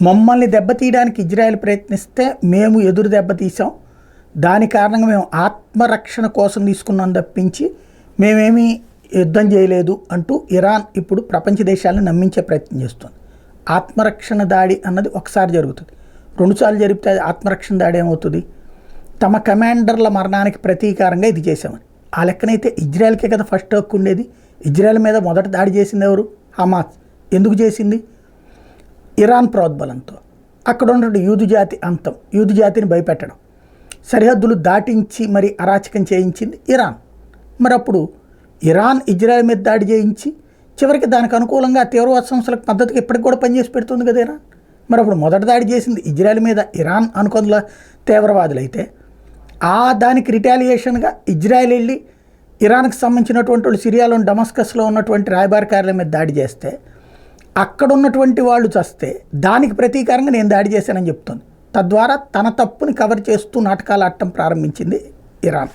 మమ్మల్ని దెబ్బతీయడానికి ఇజ్రాయెల్ ప్రయత్నిస్తే మేము ఎదురు దెబ్బతీసాం, దాని కారణంగా మేము ఆత్మరక్షణ కోసం తీసుకున్నాం తప్పించి మేమేమీ యుద్ధం చేయలేదు అంటూ ఇరాన్ ఇప్పుడు ప్రపంచ దేశాలను నమ్మించే ప్రయత్నం చేస్తుంది. ఆత్మరక్షణ దాడి అన్నది ఒకసారి జరుగుతుంది, రెండుసార్లు జరిపితే ఆత్మరక్షణ దాడి ఏమవుతుంది? తమ కమాండర్ల మరణానికి ప్రతీకారంగా ఇది చేసామని. ఆ లెక్కనైతే ఇజ్రాయెల్కే కదా ఫస్ట్ హక్కు ఉండేది. ఇజ్రాయెల్ మీద మొదట దాడి చేసింది ఎవరు? హమాస్. ఎందుకు చేసింది? ఇరాన్ ప్రోద్బలంతో. అక్కడ ఉన్నటువంటి యూదు జాతి అంతం, యూదు జాతిని భయపెట్టడం, సరిహద్దులు దాటించి మరి అరాచకం చేయించింది ఇరాన్. మరి అప్పుడు ఇరాన్ ఇజ్రాయెల్ మీద దాడి చేయించి చివరికి దానికి అనుకూలంగా తీవ్రవాద సంస్థలకు పద్ధతికి ఇప్పటికి కూడా పనిచేసి పెడుతుంది కదా ఇరాన్. మరి అప్పుడు మొదట దాడి చేసింది ఇజ్రాయెల్ మీద ఇరాన్ అనుకున్న తీవ్రవాదులు అయితే, దానికి రిటాలియేషన్గా ఇజ్రాయెల్ వెళ్ళి ఇరాన్కి సంబంధించినటువంటి వాళ్ళు సిరియాలోని డమస్కస్లో ఉన్నటువంటి రాయబార కార్యాలయం మీద దాడి చేస్తే అక్కడ ఉన్నటువంటి వాళ్ళు చస్తే దానికి ప్రతీకారంగా నేను దాడి చేశానని చెప్తుంది. తద్వారా తన తప్పుని కవర్ చేస్తూ నాటకాలు ఆడటం ప్రారంభించింది ఇరాన్.